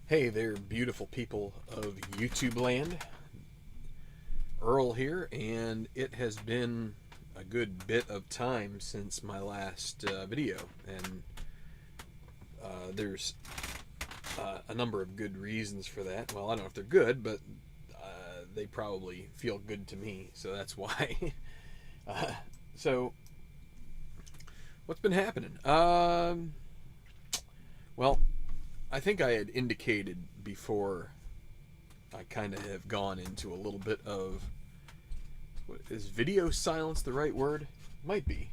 Hey there, beautiful people of YouTube land. Earl here, and it has been a good bit of time since my last video, and there's a number of good reasons for that. Well, I don't know if they're good, but they probably feel good to me, so that's why. uh, so, what's been happening? Well, I think I had indicated before I kind of have gone into a little bit of, is video silence the right word? Might be.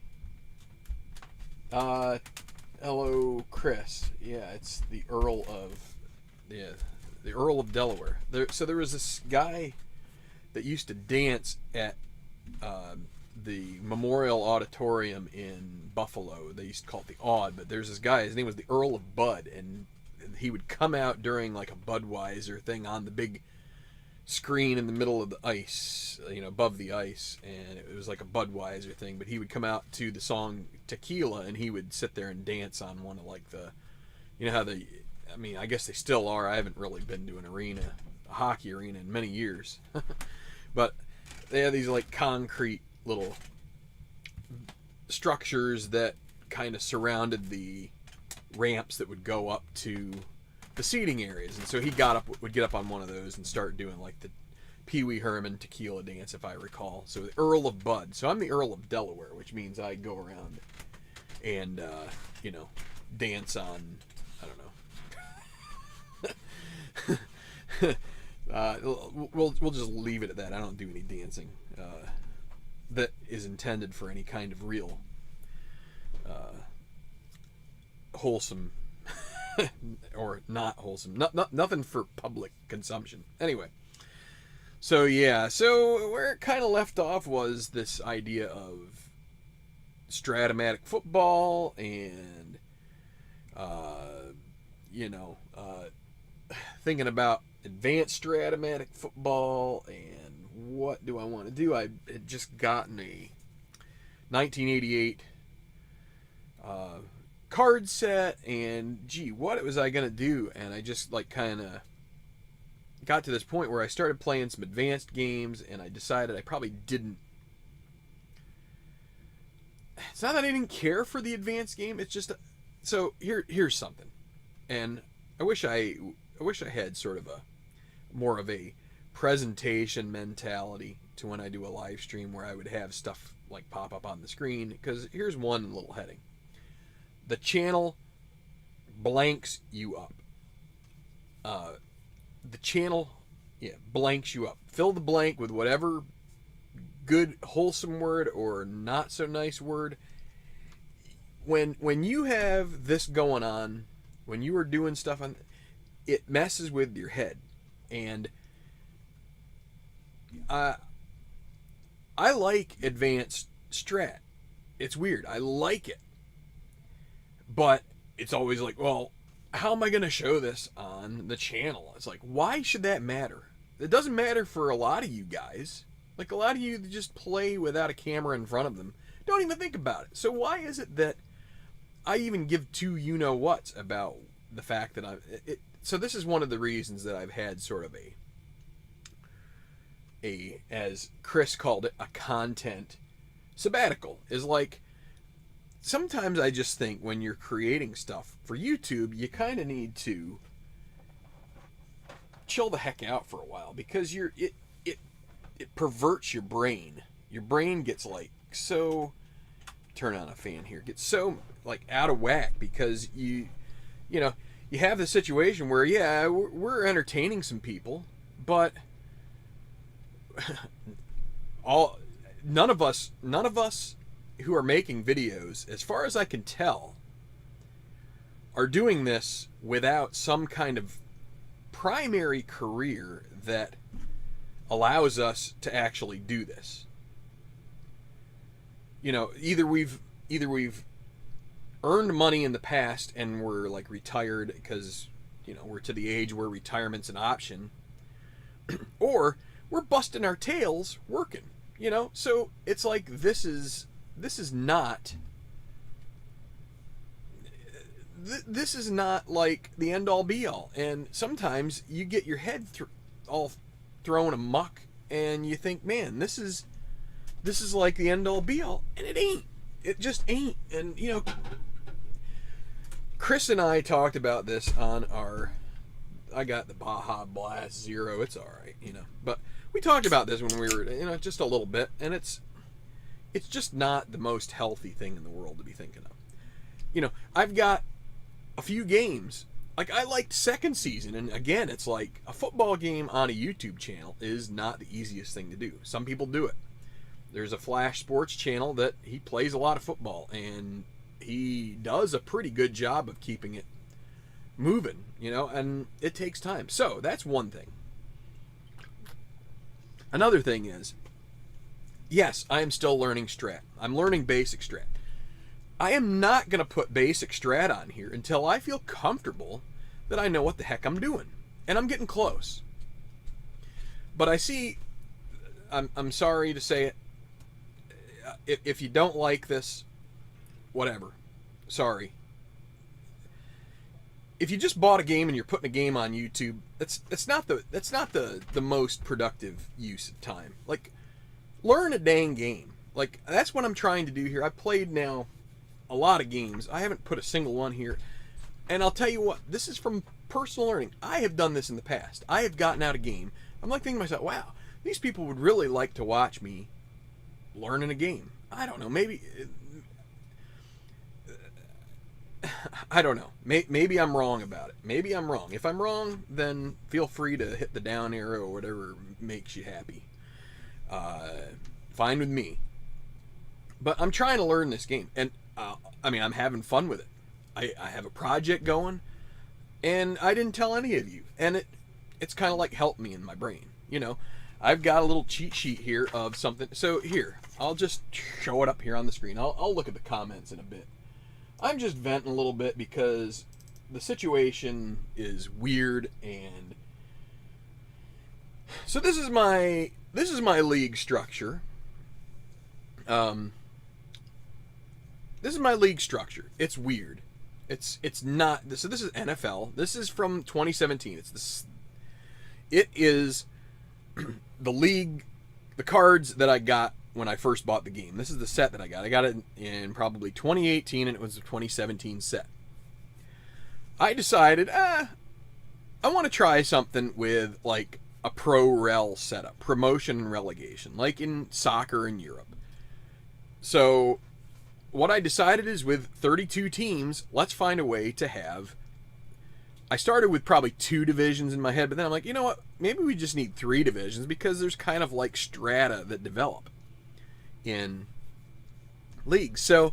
Hello, Chris. Yeah, it's the Earl of, the Earl of Delaware. So there was this guy that used to dance at the Memorial Auditorium in Buffalo. They used to call it the Aud, but there's this guy. His name was the Earl of Bud, and he would come out during like a Budweiser thing on the big screen in the middle of the ice, above the ice, and it was like a Budweiser thing. But he would come out to the song Tequila, and he would sit there and dance on one of like I guess they still are. I haven't really been to a hockey arena in many years, but they have these like concrete little structures that kind of surrounded the ramps that would go up to the seating areas, and so he would get up on one of those and start doing like the Pee Wee Herman tequila dance, if I recall. So the Earl of Bud. So I'm the Earl of Delaware, which means I go around and dance on, I don't know. We'll just leave it at that. I don't do any dancing that is intended for any kind of real wholesome or not wholesome. Nothing for public consumption. Anyway, so where it kind of left off was this idea of Stratomatic football and thinking about advanced Stratomatic football and what do I want to do. I had just gotten a 1988 card set, and gee, what was I gonna do? And I just like kind of got to this point where I started playing some advanced games, and I decided I probably didn't. It's not that I didn't care for the advanced game. It's just here's something, and I wish I had sort of a more of a presentation mentality to when I do a live stream where I would have stuff like pop up on the screen. Because here's one little heading: the channel blanks you up. The channel, blanks you up. Fill the blank with whatever good, wholesome word or not so nice word. When you have this going on, when you are doing stuff on, it messes with your head. And I like advanced strat. It's weird. I like it. But it's always like, well, how am I going to show this on the channel? It's like, why should that matter? It doesn't matter for a lot of you guys. Like, a lot of you that just play without a camera in front of them don't even think about it. So why is it that I even give two you-know-whats about the fact that so this is one of the reasons that I've had sort of as Chris called it, a content sabbatical. Is like, sometimes I just think when you're creating stuff for YouTube, you kind of need to chill the heck out for a while, because it perverts your brain. Your brain gets like so, turn on a fan here, gets so like out of whack, because you have this situation where we're entertaining some people, but none of us who are making videos, as far as I can tell, are doing this without some kind of primary career that allows us to actually do this. Either we've earned money in the past and we're like retired because we're to the age where retirement's an option, or we're busting our tails working. So it's like this is not this is not like the end all be all. And sometimes you get your head all thrown amok, and you think, man, this is like the end all be all, and it ain't. It just ain't. And you know, Chris and I talked about this on our. I got the Baja Blast Zero. It's all right, you know. But we talked about this when we were, you know, just a little bit, and it's just not the most healthy thing in the world to be thinking of. You know, I've got a few games. Like, I liked second season, and again, it's like a football game on a YouTube channel is not the easiest thing to do. Some people do it. There's a Flash Sports channel that he plays a lot of football, and he does a pretty good job of keeping it moving, you know, and it takes time. So that's one thing. Another thing is, yes, I am still learning Strat. I'm learning basic Strat. I am not going to put basic Strat on here until I feel comfortable that I know what the heck I'm doing. And I'm getting close. But I see, I'm sorry to say it, if you don't like this, whatever. Sorry. If you just bought a game and you're putting a game on YouTube, that's not the most productive use of time. Like, learn a dang game. Like, that's what I'm trying to do here. I've played now a lot of games. I haven't put a single one here. And I'll tell you what, this is from personal learning. I have done this in the past. I have gotten out a game. I'm like thinking to myself, wow, these people would really like to watch me learning a game. I don't know, maybe... I don't know. Maybe I'm wrong about it. Maybe I'm wrong. If I'm wrong, then feel free to hit the down arrow or whatever makes you happy. Fine with me. But I'm trying to learn this game. And, I mean, I'm having fun with it. I have a project going, and I didn't tell any of you. And it's kind of like helped me in my brain. You know, I've got a little cheat sheet here of something. So here, I'll just show it up here on the screen. I'll look at the comments in a bit. I'm just venting a little bit because the situation is weird, and so this is my league structure. This is my league structure. It's weird. It's not. So this is NFL. This is from 2017. It is the league, the cards that I got when I first bought the game. This is the set that I got. I got it in probably 2018, and it was a 2017 set. I decided, I want to try something with like a pro rel setup, promotion and relegation, like in soccer in Europe. So what I decided is, with 32 teams, let's find a way to have... I started with probably 2 divisions in my head, but then I'm like, you know what? Maybe we just need 3 divisions, because there's kind of like strata that develop in leagues. So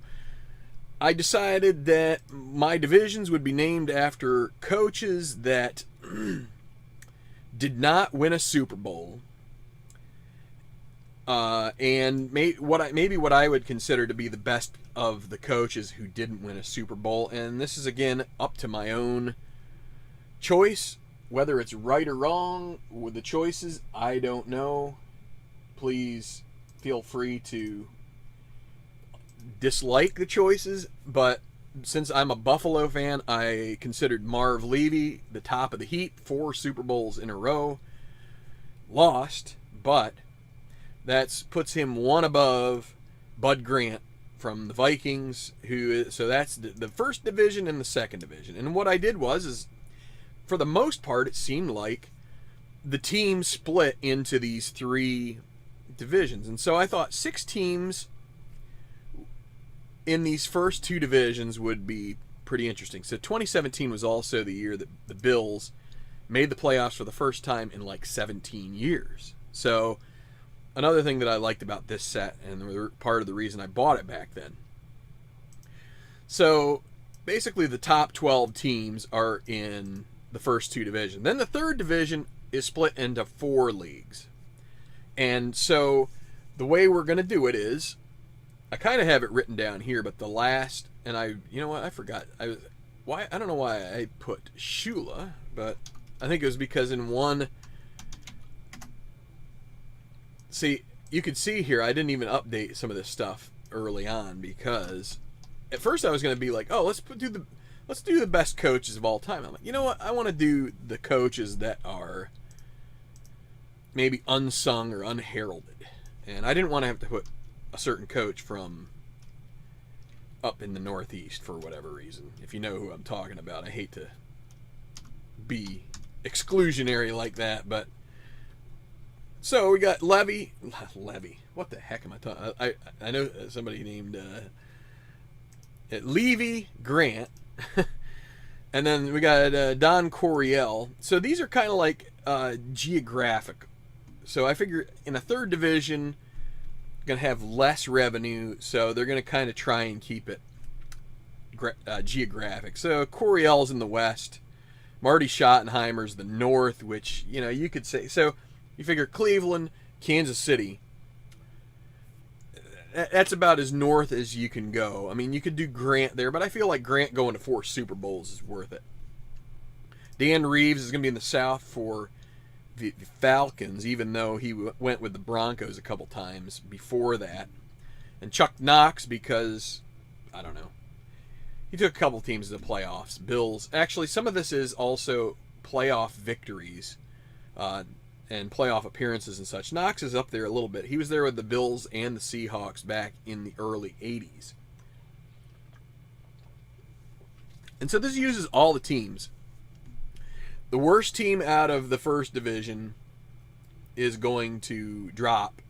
I decided that my divisions would be named after coaches that did not win a Super Bowl, and maybe what I would consider to be the best of the coaches who didn't win a Super Bowl. And this is, again, up to my own choice. Whether it's right or wrong with the choices, I don't know. Please feel free to dislike the choices, but since I'm a Buffalo fan, I considered Marv Levy the top of the heap. 4 Super Bowls in a row. Lost, but that puts him one above Bud Grant from the Vikings, so that's the first division and the second division. And what I did was, for the most part, it seemed like the team split into these 3 divisions. And so I thought 6 teams in these first 2 divisions would be pretty interesting. So 2017 was also the year that the Bills made the playoffs for the first time in like 17 years. So another thing that I liked about this set, and part of the reason I bought it back then. So basically the top 12 teams are in the first 2 divisions. Then the third division is split into 4 leagues. And so the way we're going to do it is, I kind of have it written down here, but the last, and you know what, I forgot. I don't know why I put Shula, but I think it was because in one, see, you could see here, I didn't even update some of this stuff early on, because at first I was going to be like, oh, let's do let's do the best coaches of all time. I'm like, you know what? I want to do the coaches that are maybe unsung or unheralded. And I didn't want to have to put a certain coach from up in the Northeast for whatever reason. If you know who I'm talking about, I hate to be exclusionary like that, but so we got Levy. What the heck am I talking? I know somebody named Levy Grant, and then we got Don Coryell. So these are kind of like geographic. So I figure in a third division, going to have less revenue, so they're going to kind of try and keep it geographic. So Coryell's in the west, Marty Schottenheimer's the north, which, you know, you could say. So you figure Cleveland, Kansas City, that's about as north as you can go. I mean, you could do Grant there, but I feel like Grant going to 4 Super Bowls is worth it. Dan Reeves is going to be in the south for the Falcons, even though he went with the Broncos a couple times before that. And Chuck Knox, because, I don't know, he took a couple teams to the playoffs. Bills. Actually, some of this is also playoff victories and playoff appearances and such. Knox is up there a little bit. He was there with the Bills and the Seahawks back in the early 80s. And so this uses all the teams. The worst team out of the first division is going to drop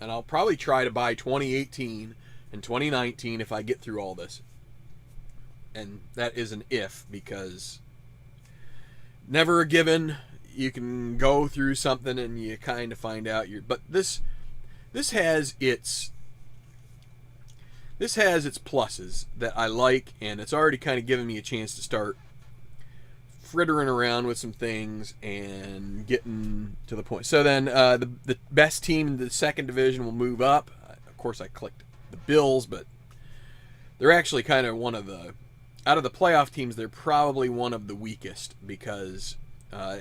and I'll probably try to buy 2018 and 2019 if I get through all this. And that is an if, because never a given. You can go through something and you kind of find out but this has its pluses that I like, and it's already kind of given me a chance to start frittering around with some things and getting to the point. So then the best team in the second division will move up. Of course, I clicked the Bills, but they're actually kind of one of the, out of the playoff teams, they're probably one of the weakest, because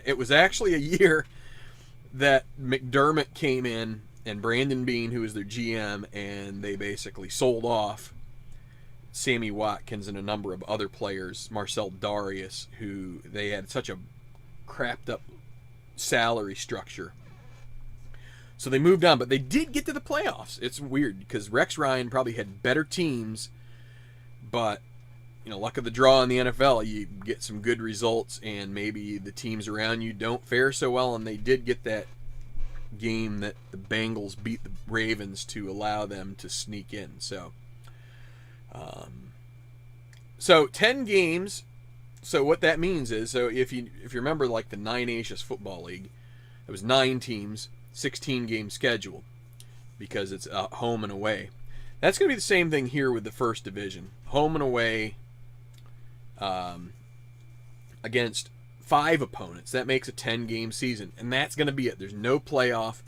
it was actually a year that McDermott came in and Brandon Beane, who was their GM, and they basically sold off Sammy Watkins and a number of other players, Marcel Darius, who they had such a crapped up salary structure. So they moved on, but they did get to the playoffs. It's weird because Rex Ryan probably had better teams, but you know, luck of the draw in the NFL, you get some good results and maybe the teams around you don't fare so well, and they did get that game that the Bengals beat the Ravens to allow them to sneak in. So 10 games. So what that means is, so if you remember, like the Tenacious Football League, it was 9 teams, 16 game schedule, because it's home and away. That's going to be the same thing here with the first division, home and away, against 5 opponents. That makes a 10 game season, and that's going to be it. There's no playoff.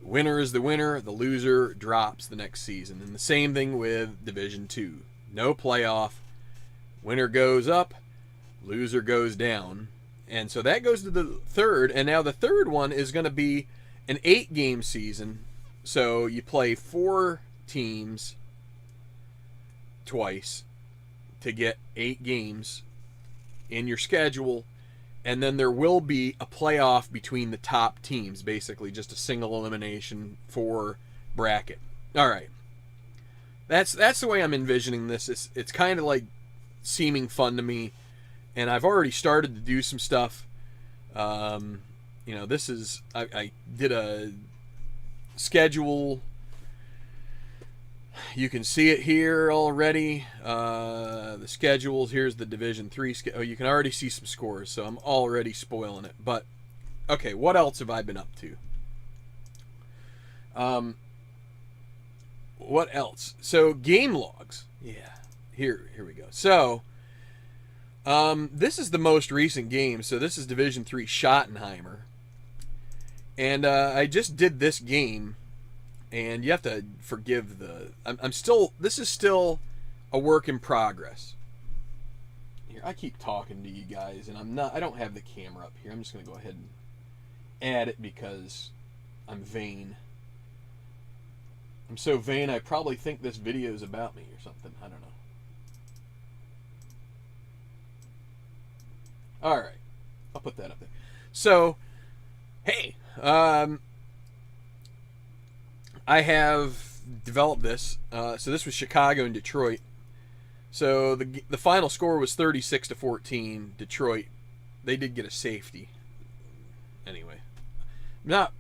Winner is the winner. The loser drops the next season. And the same thing with Division 2. No playoff. Winner goes up. Loser goes down. And so that goes to the third. And now the third one is going to be an 8 game season. So you play 4 teams twice to get 8 games in your schedule. And then there will be a playoff between the top teams, basically just a single elimination for bracket. All right. That's the way I'm envisioning this. It's kind of like seeming fun to me, and I've already started to do some stuff. You know, this is, I did a schedule. You can see it here already. The schedules. Here's the Division 3. Oh, you can already see some scores, so I'm already spoiling it. But, okay, what else have I been up to? What else? So, game logs. Yeah, here we go. So, this is the most recent game. So, this is Division 3 Schottenheimer. And I just did this game. And you have to forgive this is still a work in progress. Here, I keep talking to you guys, and I don't have the camera up here. I'm just going to go ahead and add it because I'm vain. I'm so vain, I probably think this video is about me or something. I don't know. All right, I'll put that up there. So, hey, I have developed this. So this was Chicago and Detroit. So the final score was 36-14. Detroit. They did get a safety. Anyway, not.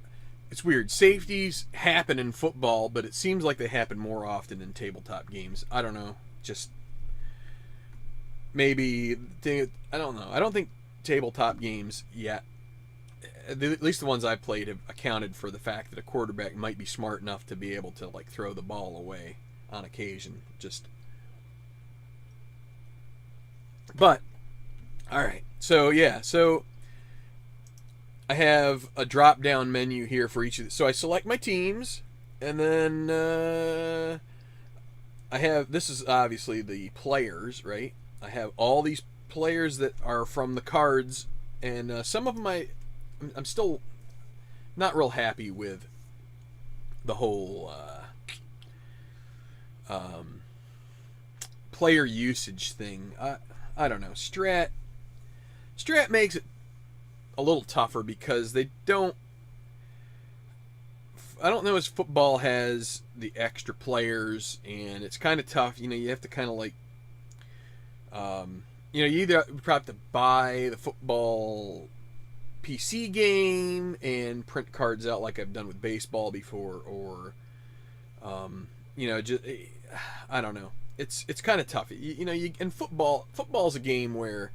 It's weird. Safeties happen in football, but it seems like they happen more often in tabletop games. I don't know. Just maybe I don't know. I don't think tabletop games yet, at least the ones I've played, have accounted for the fact that a quarterback might be smart enough to be able to like throw the ball away on occasion. But all right. So yeah. So I have a drop down menu here for each of the, so I select my teams, and then I have, this is obviously the players, right? I have all these players that are from the cards, and some of them I'm still not real happy with the whole player usage thing. I don't know. Strat makes it a little tougher because they don't. I don't know as football has the extra players, and it's kind of tough. You have to kind of like, you either have to buy the football PC game and print cards out like I've done with baseball before, or, just I don't know. It's kind of tough. In football's a game where,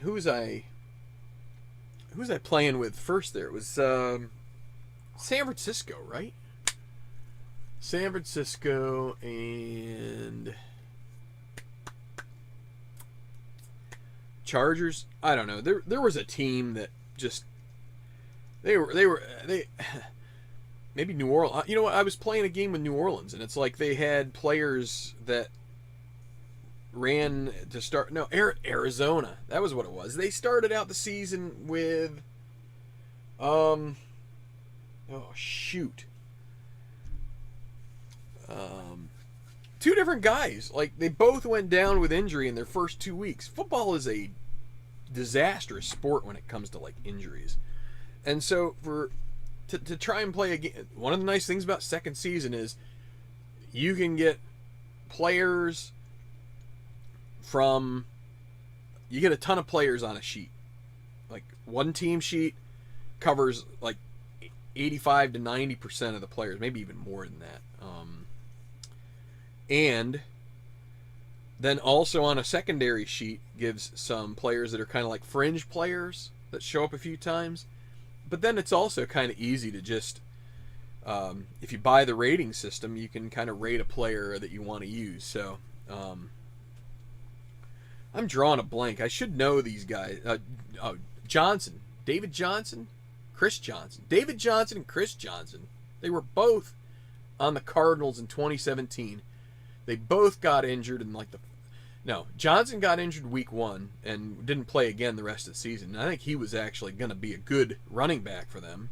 who was I playing with first there? It was San Francisco, right? San Francisco and Chargers. I don't know. There was a team that just they maybe New Orleans. You know what? I was playing a game with New Orleans, and it's like they had players that ran to start. No, Arizona. That was what it was. They started out the season with, oh shoot, two different guys. Like they both went down with injury in their first 2 weeks. Football is a disastrous sport when it comes to like injuries, and so to try and play a game. One of the nice things about second season is you can get players you get a ton of players on a sheet. Like one team sheet covers like 85 to 90% of the players, maybe even more than that. And then also on a secondary sheet gives some players that are kind of like fringe players that show up a few times. But then it's also kind of easy to just, if you buy the rating system, you can kind of rate a player that you want to use. So, I'm drawing a blank. I should know these guys. Johnson. David Johnson? Chris Johnson. David Johnson and Chris Johnson. They were both on the Cardinals in 2017. They both got injured in Johnson got injured week 1 and didn't play again the rest of the season. I think he was actually going to be a good running back for them.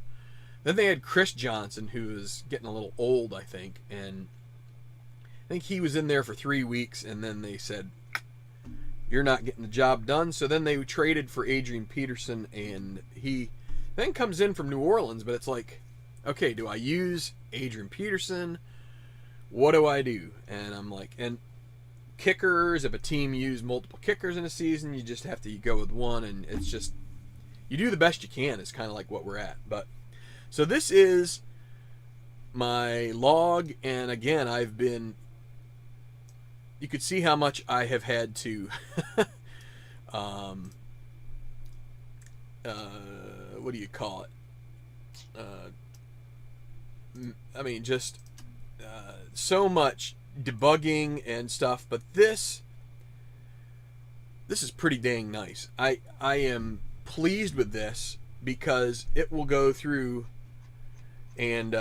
Then they had Chris Johnson, who was getting a little old, I think. And I think he was in there for 3 weeks, and then they said, you're not getting the job done. So then they traded for Adrian Peterson, and he then comes in from New Orleans, but it's like, okay, do I use Adrian Peterson? What do I do? And I'm like, and kickers, if a team used multiple kickers in a season, you just have to go with one, and it's just, you do the best you can is kind of like what we're at. But so this is my log, and again, you could see how much I have had to what do you call it? Just so much debugging and stuff, but this is pretty dang nice. I am pleased with this because it will go through and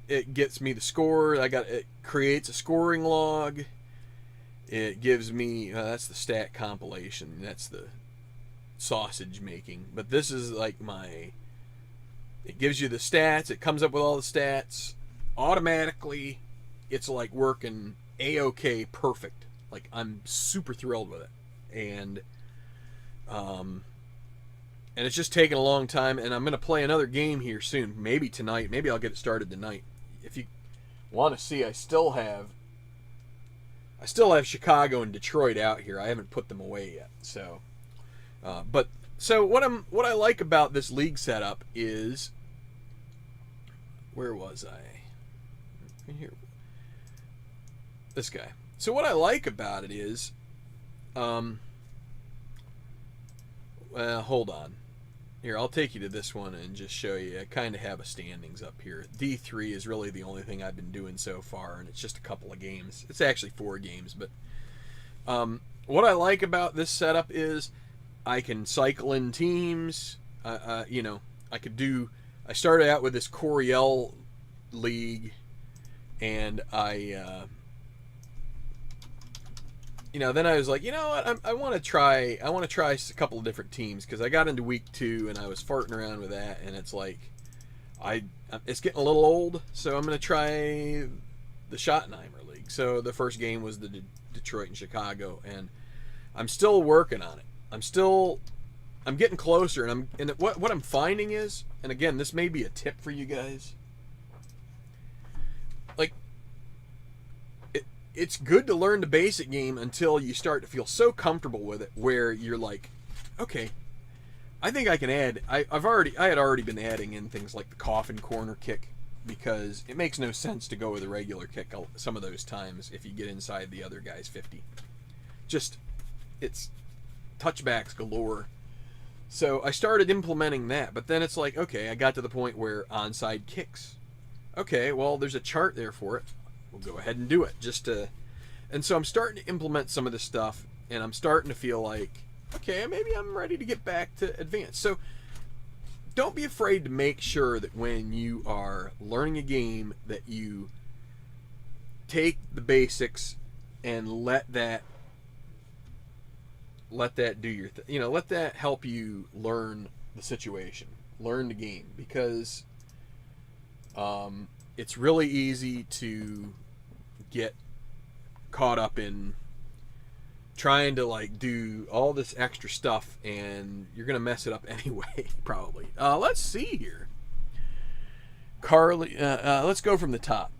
it gets me the score. It creates a scoring log. It gives me that's the stat compilation. That's the sausage making. But this is like it gives you the stats. It comes up with all the stats automatically. It's like working a-okay, perfect. Like, I'm super thrilled with it. And it's just taken a long time, and I'm going to play another game here soon. Maybe tonight. Maybe I'll get it started tonight. If you want to see, I still have Chicago and Detroit out here. I haven't put them away yet. So, so what I like about this league setup is, where was I? Here. This guy. So what I like about it is, well, hold on. Here, I'll take you to this one and just show you. I kind of have a standings up here. D3 is really the only thing I've been doing so far, and it's just a couple of games. It's actually 4 games, but what I like about this setup is I can cycle in teams. You know, I started out with this Coriel league, and then I was like, you know what, I want to try a couple of different teams, because I got into week 2 and I was farting around with that, and it's like, it's getting a little old, so I'm going to try the Schottenheimer league. So the first game was the Detroit and Chicago, and I'm still working on it. I'm getting closer, and what I'm finding is, and again, this may be a tip for you guys, like, it's good to learn the basic game until you start to feel so comfortable with it where you're like, okay, I think I can add. I had already been adding in things like the coffin corner kick, because it makes no sense to go with a regular kick some of those times if you get inside the other guy's 50. Just, it's touchbacks galore. So I started implementing that, but then it's like, okay, I got to the point where onside kicks. Okay, well, there's a chart there for it. We'll go ahead and do it. And so I'm starting to implement some of this stuff, and I'm starting to feel like, okay, maybe I'm ready to get back to advance. So don't be afraid to make sure that when you are learning a game that you take the basics and let that do your thing. Let that help you learn the situation, learn the game, because it's really easy to get caught up in trying to like do all this extra stuff, and you're gonna mess it up anyway, probably. Let's see here, Carly. Let's go from the top.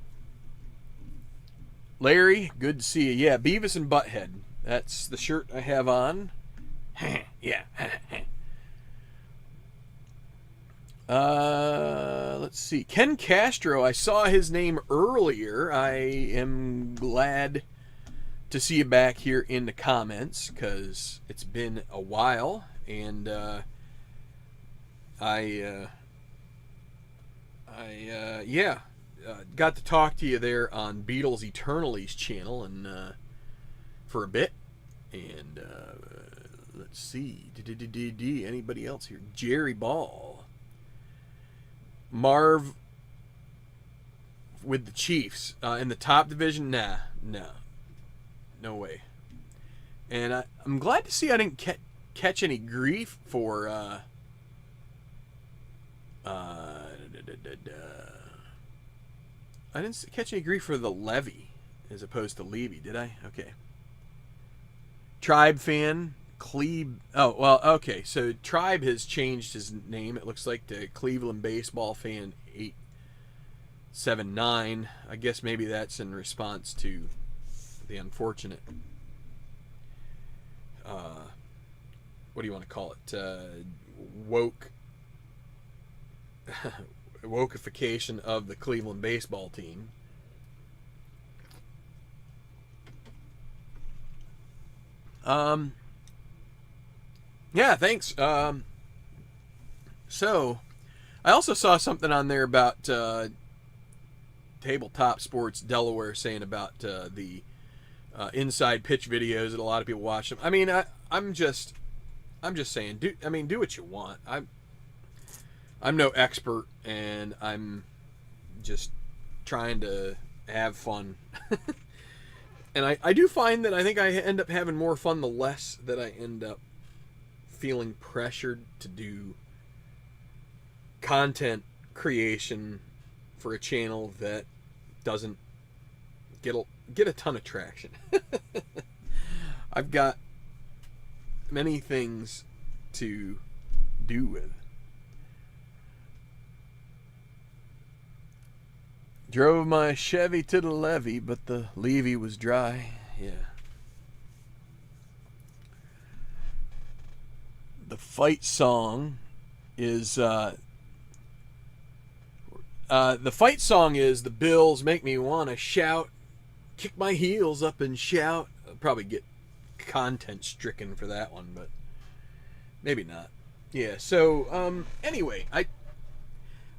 Larry, good to see you. Yeah, Beavis and Butthead. That's the shirt I have on. Yeah. Let's see. Ken Castro, I saw his name earlier. I am glad to see you back here in the comments, because it's been a while, and got to talk to you there on Beatles Eternally's channel, and for a bit. And let's see. Anybody else here? Jerry Ball. Marv with the Chiefs in the top division. No way. And I'm glad to see I didn't catch any grief for I didn't catch any grief for the Levy as opposed to Levy, did I? Okay. Tribe fan, Cleve. Oh, well, okay. So Tribe has changed his name, it looks like, to Cleveland Baseball Fan 879. I guess maybe that's in response to the unfortunate, what do you want to call it? Wokeification of the Cleveland baseball team. Yeah, thanks. So, I also saw something on there about Tabletop Sports Delaware saying about the inside pitch videos that a lot of people watch them. I mean, I'm just saying, do what you want. I'm no expert, and I'm just trying to have fun. And I do find that I think I end up having more fun the less that I end up feeling pressured to do content creation for a channel that doesn't get a ton of traction. I've got many things to do with. Drove my Chevy to the levee, but the levee was dry. Yeah. The fight song is the fight song is "The Bills Make Me Wanna Shout, Kick My Heels Up and Shout." I'll probably get content stricken for that one, but maybe not. Yeah. So anyway, I'm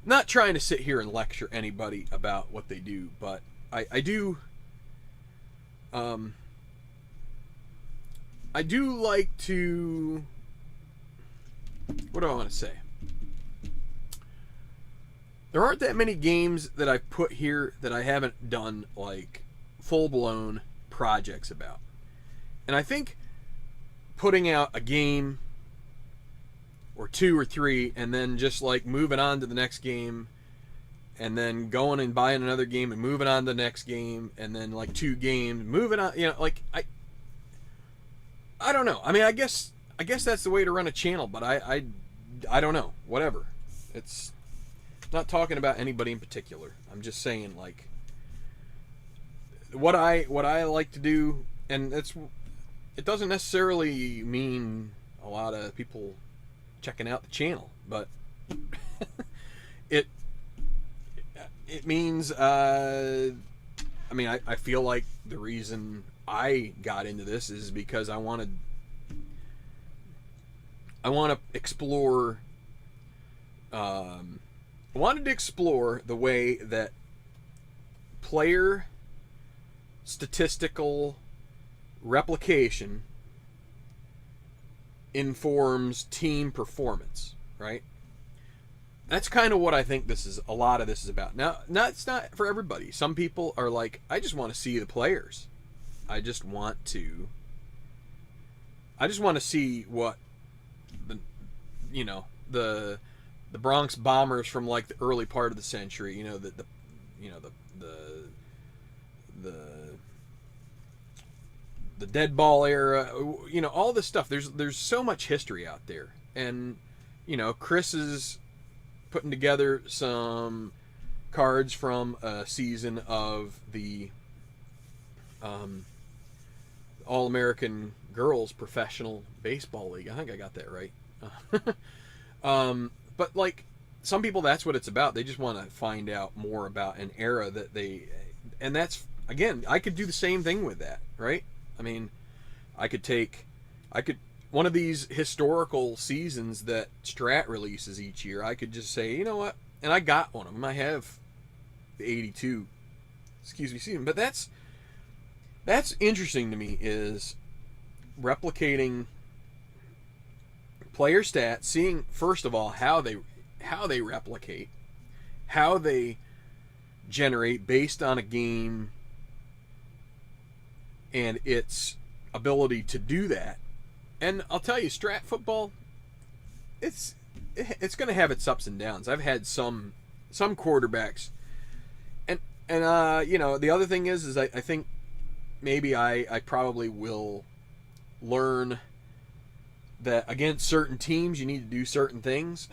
not trying to sit here and lecture anybody about what they do, but I do like to. What do I want to say? There aren't that many games that I've put here that I haven't done like full-blown projects about. And I think putting out a game or two or three and then just like moving on to the next game and then going and buying another game and moving on to the next game and then like 2 games, moving on, like I don't know. I mean, I guess that's the way to run a channel, but I don't know. Whatever. It's not talking about anybody in particular. I'm just saying like what I like to do, and it doesn't necessarily mean a lot of people checking out the channel, but it means I mean I feel like the reason I got into this is because I want to explore. I wanted to explore the way that player statistical replication informs team performance, right? That's kind of what I think a lot of this is about. Now, it's not for everybody. Some people are like, I just want to see the players. I just want to see what the Bronx Bombers from like the early part of the century, the dead ball era, all this stuff. There's so much history out there, and Chris is putting together some cards from a season of the All-American Girls Professional Baseball League. I think I got that right. But like some people, that's what it's about. They just want to find out more about an era and that's, again, I could do the same thing with that, right? I mean, one of these historical seasons that Strat releases each year, I could just say, you know what? And I got one of them. I have the 82, season. But that's interesting to me, is replicating player stats, seeing first of all how they replicate, how they generate based on a game and its ability to do that. And I'll tell you, strat football, it's going to have its ups and downs. I've had some quarterbacks, and the other thing is I think maybe I probably will learn that against certain teams you need to do certain things.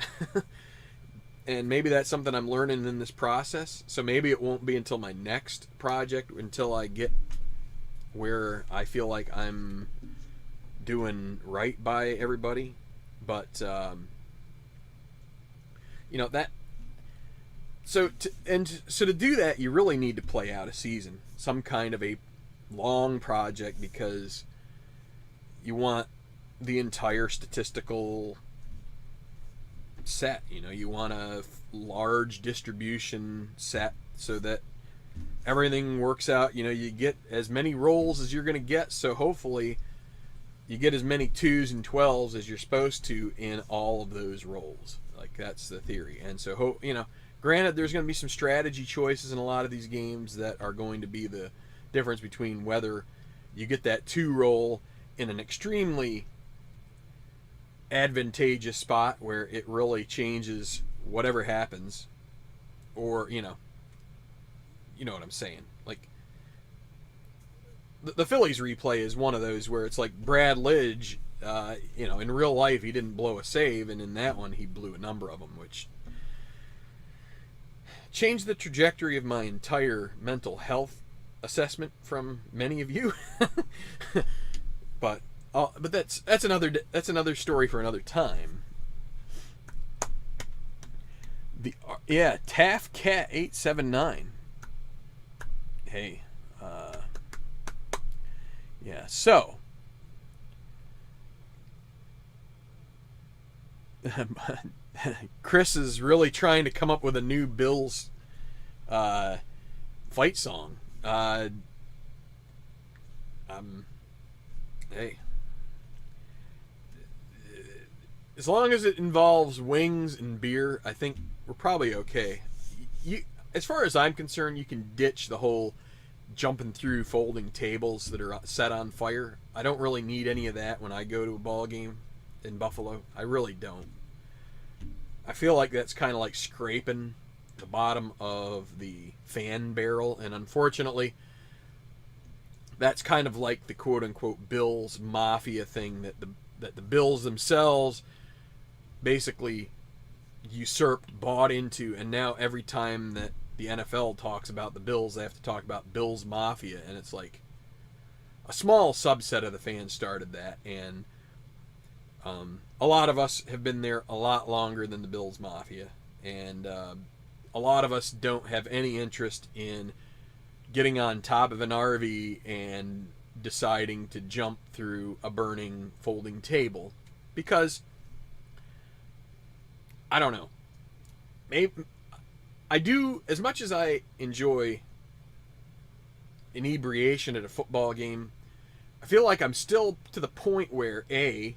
And maybe that's something I'm learning in this process. So maybe it won't be until my next project, until I get where I feel like I'm doing right by everybody. But that, so to do that, you really need to play out a season, some kind of a long project, because you want the entire statistical set. You want a large distribution set so that everything works out. You get as many rolls as you're going to get, so hopefully you get as many 2s and 12s as you're supposed to in all of those rolls. Like, that's the theory. And so granted, there's going to be some strategy choices in a lot of these games that are going to be the difference between whether you get that 2 roll in an extremely advantageous spot where it really changes whatever happens, or you know what I'm saying. Like, the Phillies replay is one of those where it's like Brad Lidge, in real life he didn't blow a save, and in that one he blew a number of them, which changed the trajectory of my entire mental health assessment from many of you. but that's another story for another time. Taff Cat 879. Hey, so Chris is really trying to come up with a new Bills fight song. Hey, as long as it involves wings and beer, I think we're probably okay. As far as I'm concerned, you can ditch the whole jumping through folding tables that are set on fire. I don't really need any of that when I go to a ball game in Buffalo. I really don't. I feel like that's kind of like scraping the bottom of the fan barrel, and unfortunately, that's kind of like the quote-unquote Bills Mafia thing that the Bills themselves basically usurped, bought into, and now every time that the NFL talks about the Bills, they have to talk about Bills Mafia, and it's like a small subset of the fans started that, and a lot of us have been there a lot longer than the Bills Mafia, and a lot of us don't have any interest in getting on top of an RV and deciding to jump through a burning folding table, because I don't know. Maybe I do, as much as I enjoy inebriation at a football game, I feel like I'm still to the point where I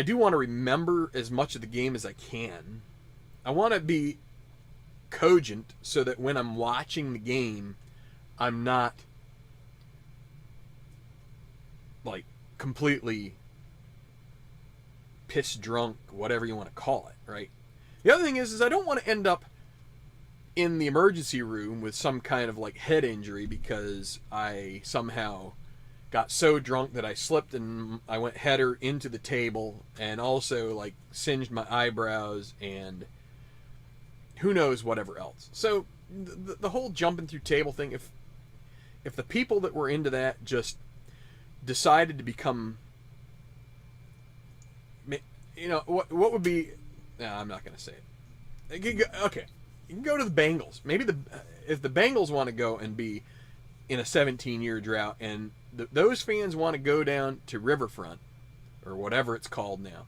do want to remember as much of the game as I can. I want to be cogent so that when I'm watching the game, I'm not like completely piss drunk, whatever you want to call it, right? The other thing is I don't want to end up in the emergency room with some kind of like head injury because I somehow got so drunk that I slipped and I went header into the table, and also like singed my eyebrows and who knows whatever else. So the whole jumping through table thing, if the people that were into that just decided to become, what would be, no, I'm not going to say it. Okay, you can go to the Bengals. Maybe if the Bengals want to go and be in a 17-year drought, and those fans want to go down to Riverfront or whatever it's called now,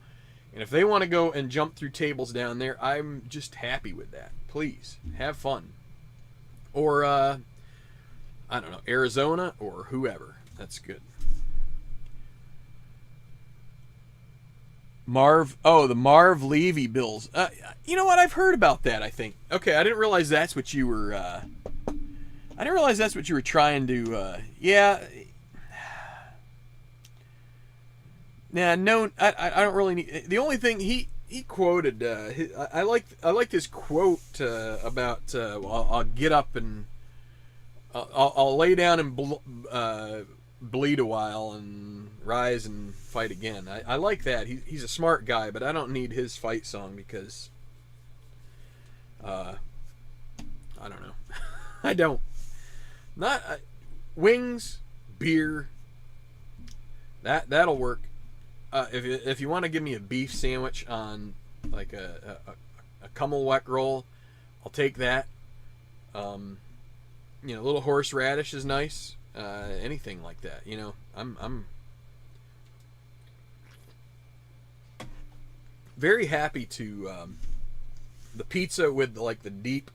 and if they want to go and jump through tables down there, I'm just happy with that. Please have fun. Or I don't know, Arizona or whoever. That's good. The Marv Levy Bills. You know what? I've heard about that, I think. Okay, I didn't realize that's what you were trying to yeah. Nah, no, I don't really need. The only thing he quoted, I liked his quote about I'll get up and I'll lay down and bleed a while and rise and fight again. I like that. He's a smart guy, but I don't need his fight song because I don't know. I don't. Not wings, beer. That'll work. If you want to give me a beef sandwich on like a Kummelweck roll, I'll take that. A little horseradish is nice. Anything like that, I'm very happy to the pizza with like the deep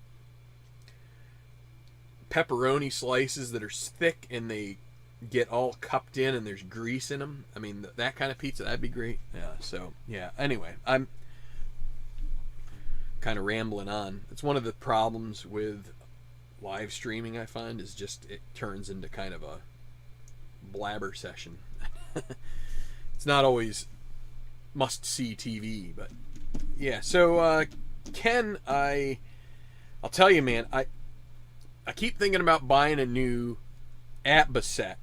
pepperoni slices that are thick and they get all cupped in and there's grease in them. I mean, that kind of pizza, that'd be great. Yeah, so, yeah. Anyway, I'm kind of rambling on. It's one of the problems with live streaming, I find, is just it turns into kind of a blabber session. It's not always must-see TV, but yeah. So, Ken, I'll tell you, man, I keep thinking about buying a new ATBA set,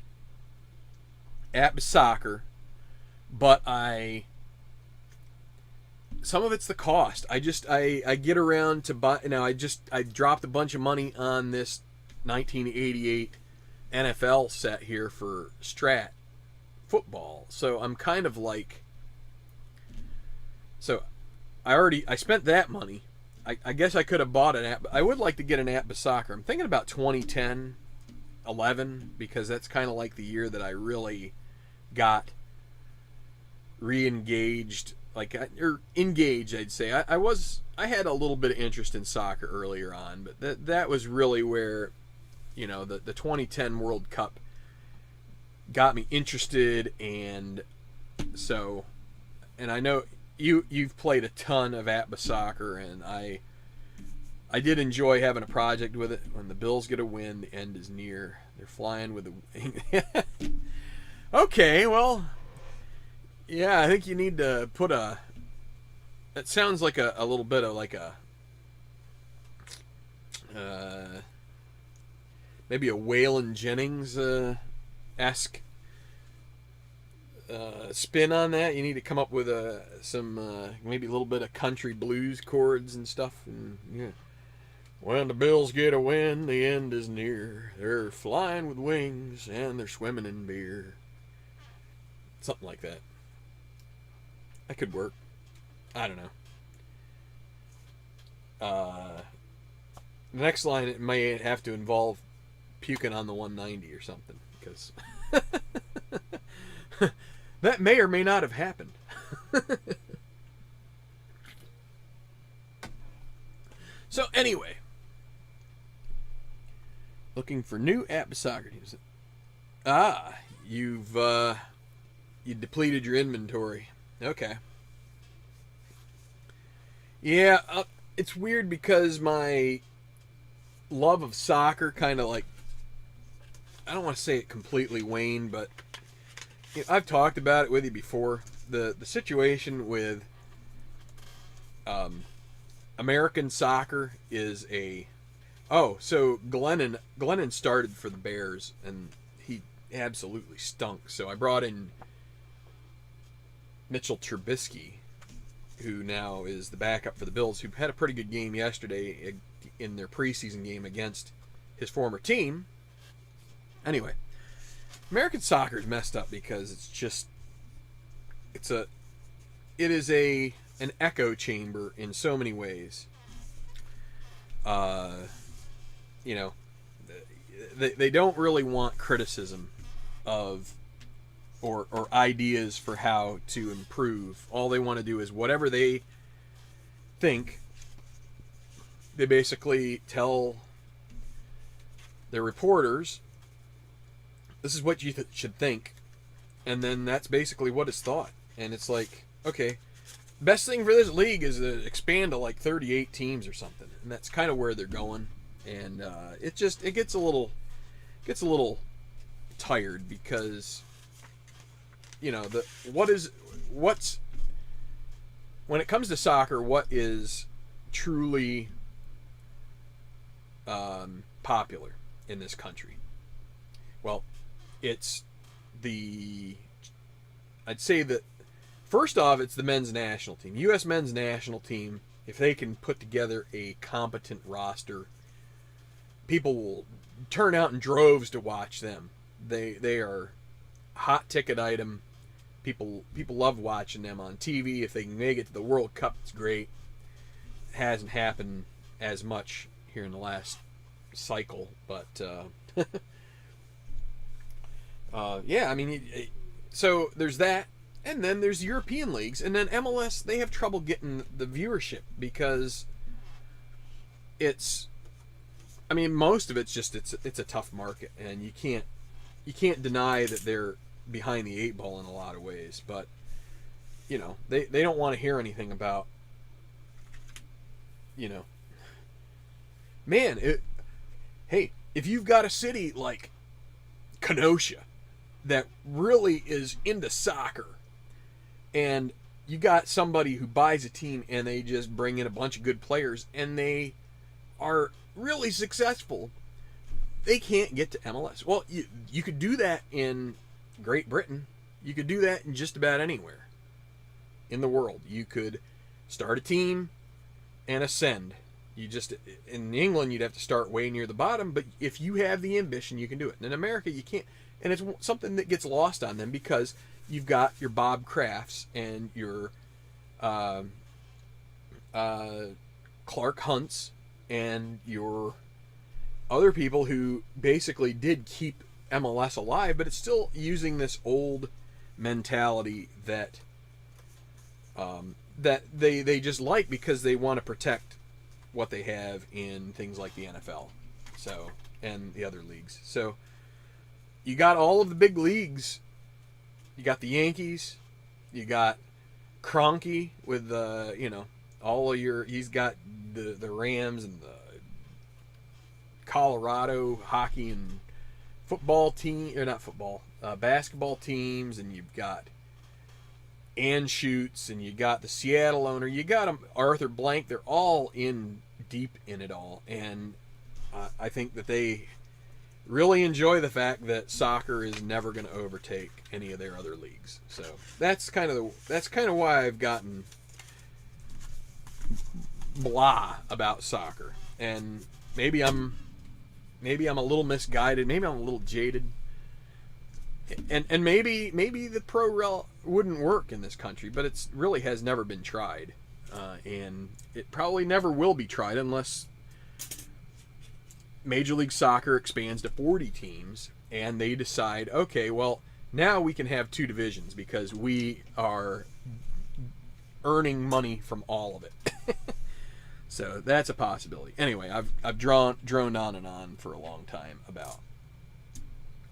ATBA soccer, but some of it's the cost. I get around to buy. Now I dropped a bunch of money on this 1988 NFL set here for Strat football. So I'm kind of like, so I spent that money. I guess I could have bought an app. I would like to get an ATBA soccer. I'm thinking about 2010, 11, because that's kind of like the year that I really got re-engaged, or engaged, I'd say. I had a little bit of interest in soccer earlier on, but that was really where, the 2010 World Cup got me interested, and I know you've played a ton of ATBA soccer, and I did enjoy having a project with it. When the Bills get a win, the end is near. They're flying with the wing. Okay, well, yeah, I think you need to put that sounds like a little bit of like a maybe a Waylon Jennings esque spin on that. You need to come up with some maybe a little bit of country blues chords and stuff. And yeah, when the Bills get a win, the end is near. They're flying with wings and they're swimming in beer. Something like that. That could work. I don't know. The next line, it may have to involve puking on the 190 or something, because that may or may not have happened. So anyway, looking for new ATBA soccer teams. You depleted your inventory. Okay. Yeah, it's weird because my love of soccer kind of like, I don't want to say it completely waned, but I've talked about it with you before. The situation with American soccer is so Glennon started for the Bears, and he absolutely stunk. So I brought in Mitchell Trubisky, who now is the backup for the Bills, who had a pretty good game yesterday in their preseason game against his former team. Anyway, American soccer is messed up because it is an echo chamber in so many ways. They don't really want criticism of or ideas for how to improve. All they want to do is whatever they think. They basically tell their reporters, this is what you should think, and then that's basically what is thought. And it's like, okay, best thing for this league is to expand to like 38 teams or something, and that's kind of where they're going. And it gets a little tired, because when it comes to soccer, what is truly popular in this country? Well, I'd say that first off, it's the men's national team. U.S. men's national team, if they can put together a competent roster, people will turn out in droves to watch them. They are a hot ticket item. People love watching them on TV. If they can make it to the World Cup, it's great. It hasn't happened as much here in the last cycle, but yeah, I mean, so there's that, and then there's European leagues, and then MLS. They have trouble getting the viewership because most of it's just it's a tough market, and you can't deny that they're behind the eight ball in a lot of ways. But they don't want to hear anything about hey, if you've got a city like Kenosha that really is into soccer, and you got somebody who buys a team and they just bring in a bunch of good players and they are really successful, they can't get to MLS. Well, you could do that in Great Britain. You could do that in just about anywhere in the world. You could start a team and ascend. You just, in England, you'd have to start way near the bottom, but if you have the ambition, you can do it. And in America, you can't. And it's something that gets lost on them because you've got your Bob Crafts and your Clark Hunts and your other people who basically did keep MLS alive, but it's still using this old mentality that that they just like because they want to protect what they have in things like the NFL, so, and the other leagues. So you got all of the big leagues. You got the Yankees. You got Kroenke with all of your. He's got the Rams and the Colorado hockey and football team, or not football, basketball teams, and you've got Anschutz, and you got the Seattle owner, you got Arthur Blank. They're all in deep in it all, and I think that they really enjoy the fact that soccer is never going to overtake any of their other leagues. So that's kind of why I've gotten blah about soccer, and maybe I'm a little misguided, maybe I'm a little jaded. And maybe the pro rel wouldn't work in this country, but it really has never been tried, and it probably never will be tried unless Major League Soccer expands to 40 teams and they decide, okay, well, now we can have 2 divisions because we are earning money from all of it. So that's a possibility. Anyway, I've droned on and on for a long time about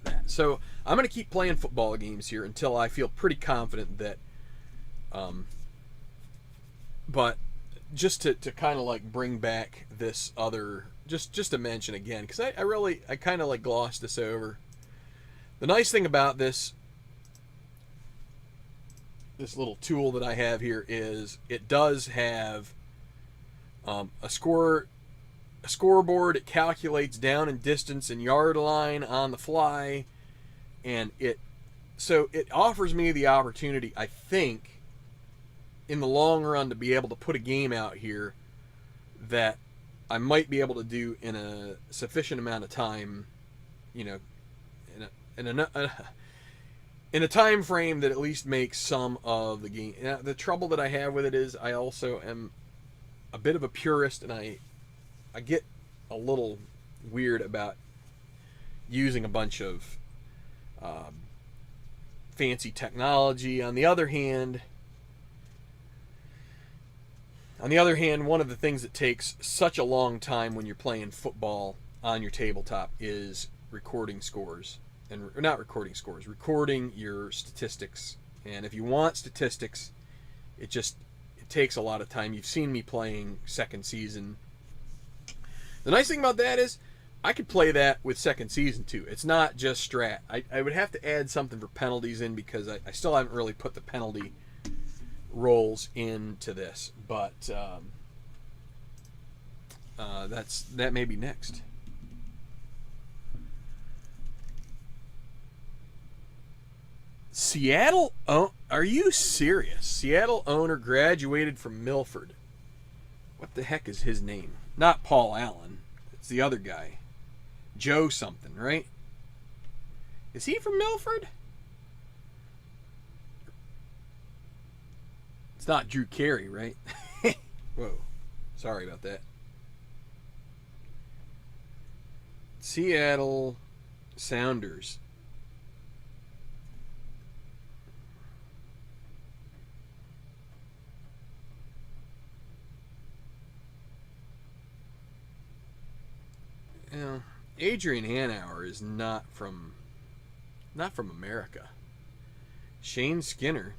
that. So I'm going to keep playing football games here until I feel pretty confident that but just to kind of like bring back this other, just to mention again, because I kind of like glossed this over. The nice thing about this little tool that I have here is it does have a scoreboard. It calculates down and distance and yard line on the fly, and it offers me the opportunity, I think, in the long run, to be able to put a game out here that I might be able to do in a sufficient amount of time, in a time frame that at least makes some of the game. Now, the trouble that I have with it is I also am a bit of a purist, and I get a little weird about using a bunch of fancy technology. On the other hand, one of the things that takes such a long time when you're playing football on your tabletop is recording scores. And not recording scores, recording your statistics. And if you want statistics, it takes a lot of time. You've seen me playing second season. The nice thing about that is I could play that with second season too. It's not just strat. I would have to add something for penalties in because I still haven't really put the penalty rolls into this. But that may be next. Seattle, are you serious? Seattle owner graduated from Milford. What the heck is his name? Not Paul Allen. It's the other guy. Joe something, right? Is he from Milford? It's not Drew Carey, right? Whoa. Sorry about that. Seattle Sounders. Adrian Hanauer is not from America. Shane Skinner.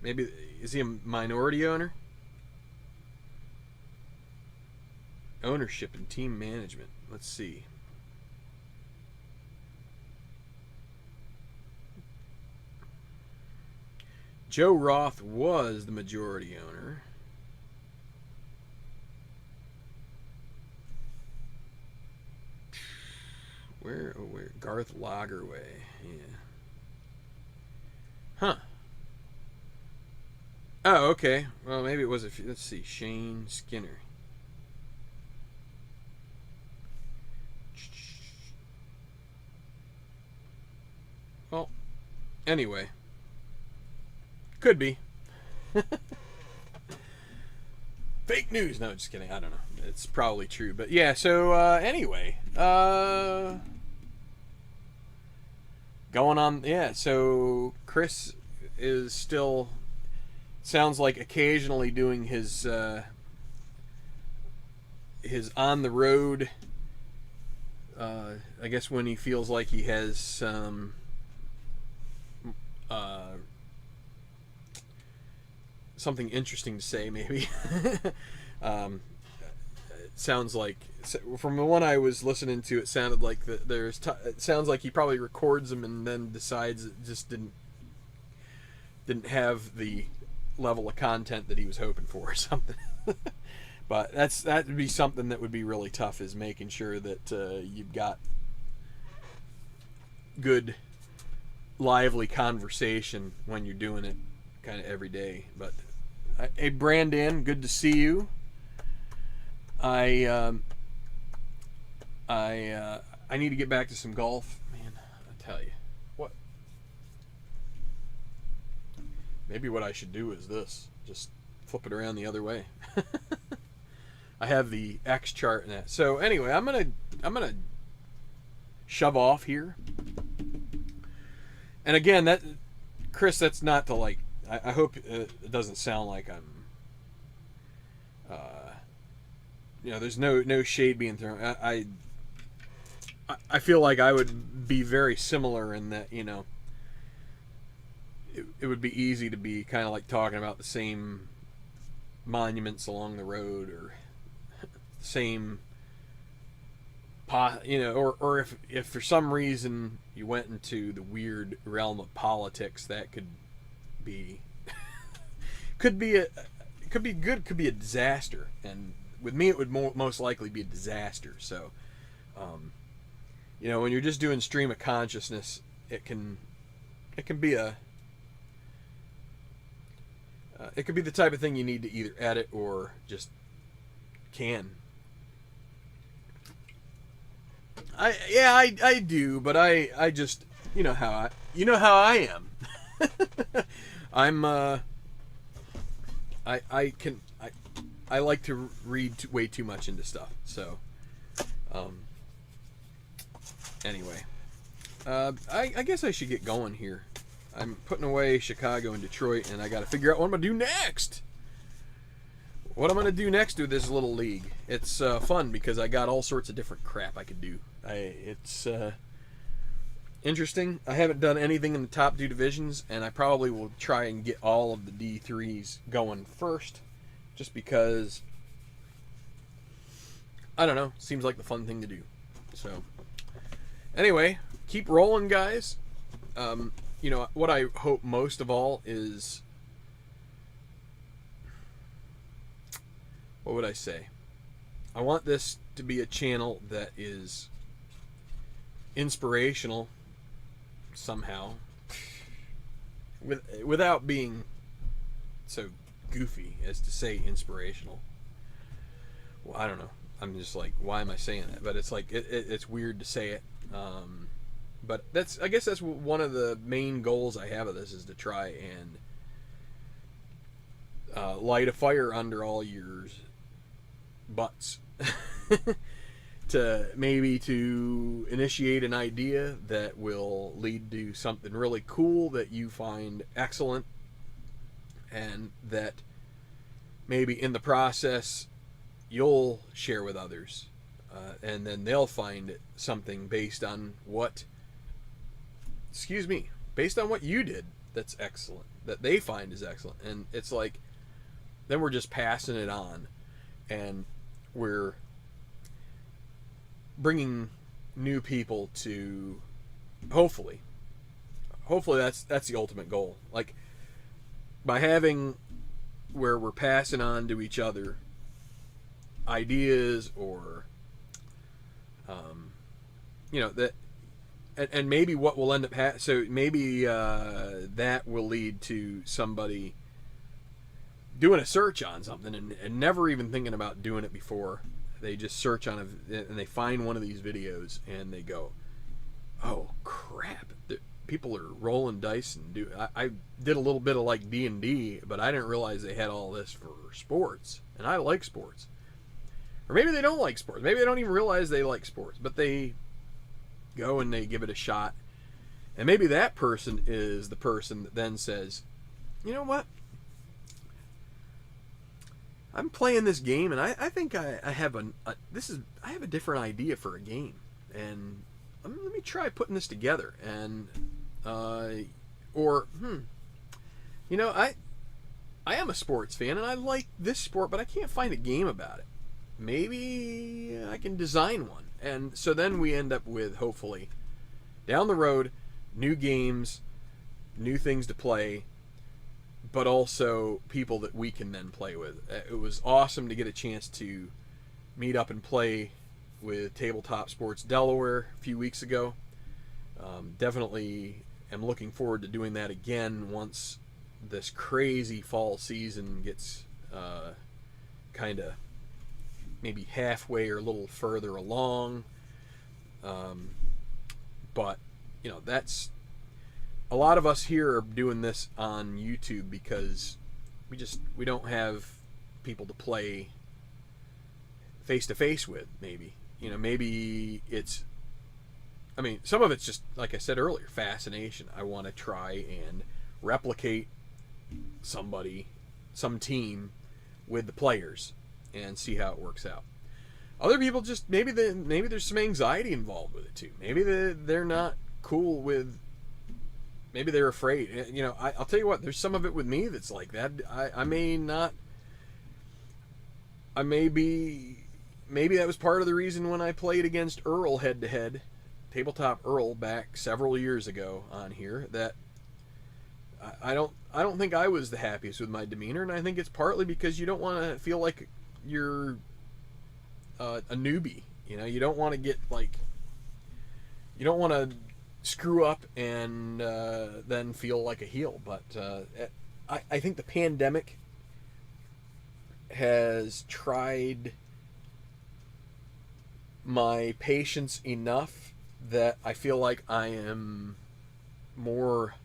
Maybe, is he a minority owner? Ownership and team management. Let's see. Joe Roth was the majority owner. Where? Garth Lagerway. Yeah. Huh. Oh, okay. Well, maybe it was a few. Let's see. Shane Skinner. Well, anyway. Could be. Fake news. No, just kidding. I don't know. It's probably true. But yeah, so anyway. Going on. Yeah, so Chris is still. Sounds like occasionally doing his on the road. I guess when he feels like he has some something interesting to say, maybe. It sounds like, from the one I was listening to, it sounded like it sounds like he probably records them and then decides it just didn't have the level of content that he was hoping for or something. But that would be something that would be really tough, is making sure that you've got good, lively conversation when you're doing it kind of every day. But hey, Brandon, good to see you. I need to get back to some golf, man. I tell you what. Maybe what I should do is this: just flip it around the other way. I have the X chart in that. So anyway, I'm gonna shove off here. And again, that, Chris, that's not to like. I hope it doesn't sound like I'm. There's no shade being thrown. I feel like I would be very similar in that, it would be easy to be kind of like talking about the same monuments along the road, or same or if for some reason you went into the weird realm of politics, that could be could be good, could be a disaster. And with me, it would most likely be a disaster. So when you're just doing stream of consciousness, it can be it could be the type of thing you need to either edit or just can. I do, but I just, how I am. I'm I like to read way too much into stuff. So anyway, I guess I should get going here. I'm putting away Chicago and Detroit, and I got to figure out what I'm gonna do next. What I'm gonna do next with this little league. It's fun because I got all sorts of different crap I could do. It's interesting. I haven't done anything in the top two divisions, and I probably will try and get all of the D3s going first, just because, I don't know, seems like the fun thing to do. So anyway, keep rolling, guys. What I hope most of all is, what would I say? I want this to be a channel that is inspirational somehow, without being so goofy as to say inspirational. Well, I don't know. I'm just like, why am I saying that? But it's like, it's weird to say it. But I guess that's one of the main goals I have of this, is to try and light a fire under all your butts. To initiate an idea that will lead to something really cool that you find excellent, and that maybe in the process you'll share with others, and then they'll find something based on what you did that's excellent, that they find is excellent. And it's like, then we're just passing it on, and we're bringing new people to, hopefully that's the ultimate goal. Like, by having where we're passing on to each other ideas, or you know, that, and maybe what will end up so maybe that will lead to somebody doing a search on something and never even thinking about doing it before. They just search on it and they find one of these videos and they go, oh crap, people are rolling dice and do. I did a little bit of like D&D, but I didn't realize they had all this for sports, and I like sports. Or maybe they don't like sports. Maybe they don't even realize they like sports, but they go and they give it a shot. And maybe that person is the person that then says, you know what? I'm playing this game, and I think I have I have a different idea for a game, and let me try putting this together. And you know, I am a sports fan, and I like this sport, but I can't find a game about it. Maybe I can design one. And so then we end up with, hopefully, down the road, new games, new things to play, but also people that we can then play with. It was awesome to get a chance to meet up and play with Tabletop Sports Delaware a few weeks ago. Definitely am looking forward to doing that again once this crazy fall season gets kind of maybe halfway or a little further along. But, you know, that's a lot of us here are doing this on YouTube because we don't have people to play face to face with. Maybe, you know, maybe it's, I mean, some of it's just, like I said earlier, fascination. I want to try and replicate some team with the players and see how it works out. Other people just, maybe there's some anxiety involved with it too. Maybe they're not cool with, maybe they're afraid. You know, I'll tell you what, there's some of it with me that's like that. Maybe that was part of the reason when I played against Earl head to head, Tabletop Earl, back several years ago on here, that I don't think I was the happiest with my demeanor, and I think it's partly because you don't want to feel like you're a newbie. You know, you don't want to get like, you don't want to screw up and then feel like a heel. But I think the pandemic has tried my patience enough that I feel like I am more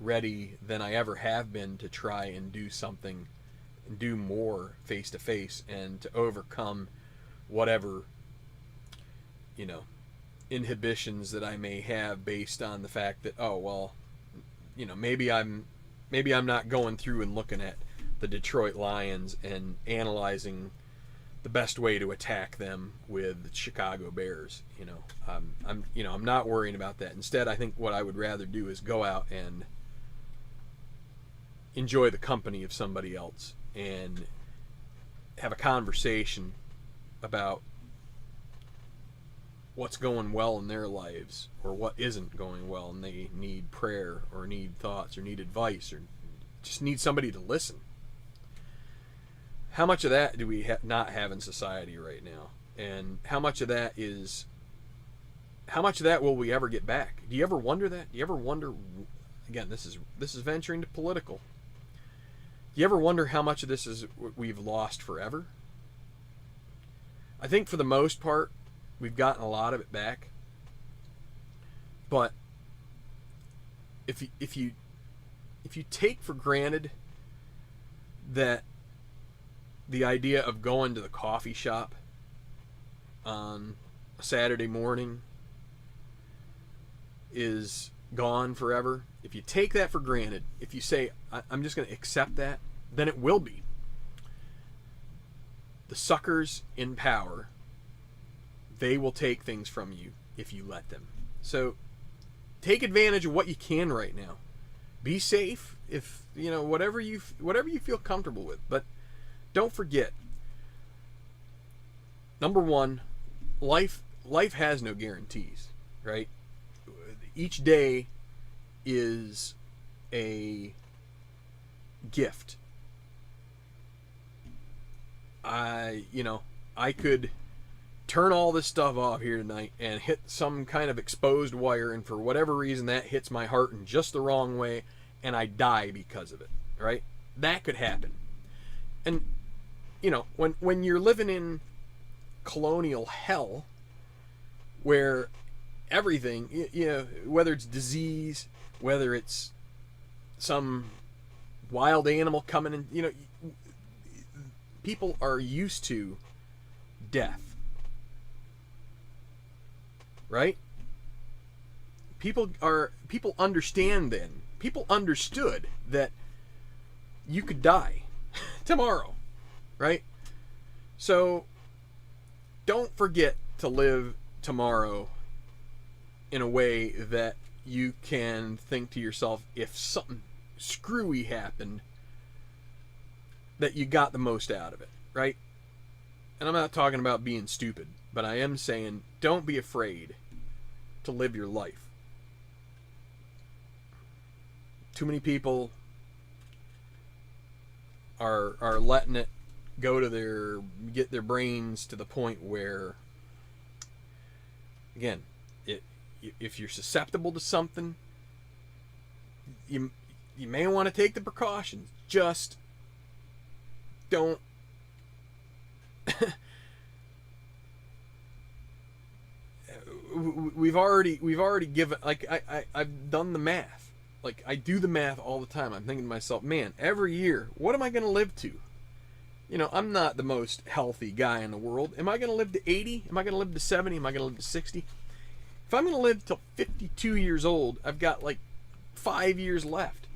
ready than I ever have been to try and do something and do more face to face and to overcome whatever, you know, inhibitions that I may have based on the fact that, oh well, you know, maybe I'm not going through and looking at the Detroit Lions and analyzing the best way to attack them with the Chicago Bears. You know, I'm not worrying about that. Instead, I think what I would rather do is go out and enjoy the company of somebody else and have a conversation about what's going well in their lives or what isn't going well, and they need prayer or need thoughts or need advice or just need somebody to listen. How much of that do we not have in society right now? And how much of that will we ever get back? Do you ever wonder that? Do you ever wonder, again, this is venturing to political. Do you ever wonder how much of this is we've lost forever? I think for the most part, we've gotten a lot of it back. But if you take for granted that the idea of going to the coffee shop on a Saturday morning is gone forever, if you take that for granted, if you say, I'm just going to accept that, then it will be. The suckers in power, they will take things from you if you let them. So take advantage of what you can right now. Be safe, if you know, whatever you feel comfortable with. But don't forget, number one, life has no guarantees, right? Each day is a gift. I could turn all this stuff off here tonight and hit some kind of exposed wire, and for whatever reason that hits my heart in just the wrong way, and I die because of it, right? That could happen. And, you know, when you're living in colonial hell, where everything, you know, whether it's disease, whether it's some wild animal coming in, you know, people are used to death, right? People understand then. People understood that you could die tomorrow, right? So don't forget to live tomorrow in a way that you can think to yourself, if something screwy happened, that you got the most out of it, right? And I'm not talking about being stupid, but I am saying don't be afraid to live your life. Too many people are letting it go to get their brains to the point where, again, if you're susceptible to something, you may want to take the precautions. Just don't we've already given, like, I've done the math. Like, I do the math all the time. I'm thinking to myself, man, every year, what am I going to live to? You know, I'm not the most healthy guy in the world. Am I going to live to 80? Am I going to live to 70? Am I going to live to 60? If I'm going to live till 52 years old, I've got like 5 years left.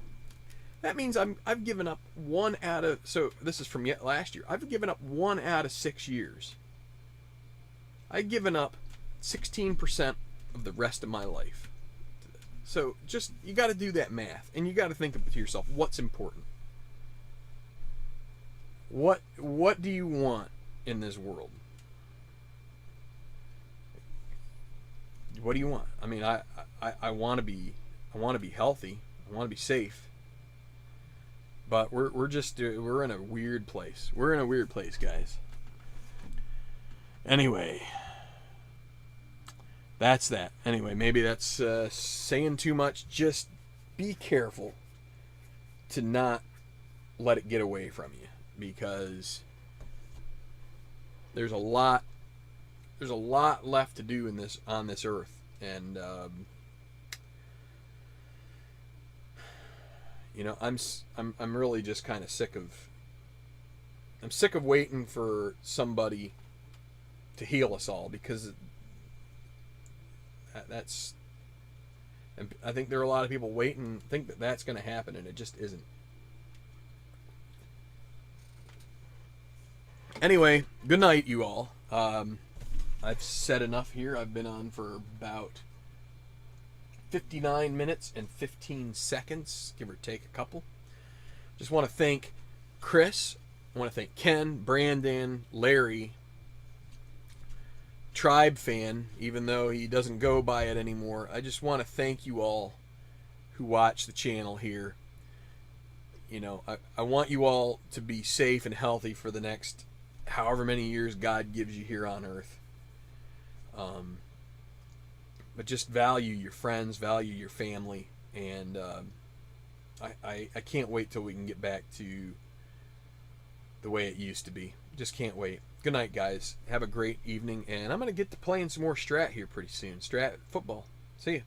That means I've given up one out of, so this is from last year, I've given up 1 out of 6 years. I've given up 16% of the rest of my life. So just, you got to do that math, and you got to think to yourself, what's important? What do you want in this world? What do you want? I mean, I want to be healthy. I want to be safe. But we're in a weird place. We're in a weird place, guys. Anyway, that's that. Anyway, maybe that's saying too much. Just be careful to not let it get away from you, because there's a lot left to do on this earth, and you know, I'm really just kind of sick of waiting for somebody to heal us all, because that's, and I think there are a lot of people waiting, think that that's going to happen, and it just isn't. Anyway, good night, you all. I've said enough here. I've been on for about 59 minutes and 15 seconds, give or take a couple. Just want to thank Chris. I want to thank Ken, Brandon, Larry, Tribe Fan, even though he doesn't go by it anymore. I just want to thank you all who watch the channel here. You know, I want you all to be safe and healthy for the next however many years God gives you here on earth. But just value your friends, value your family, and I can't wait till we can get back to the way it used to be. Just can't wait. Good night, guys. Have a great evening, and I'm going to get to playing some more Strat here pretty soon. Strat football. See ya.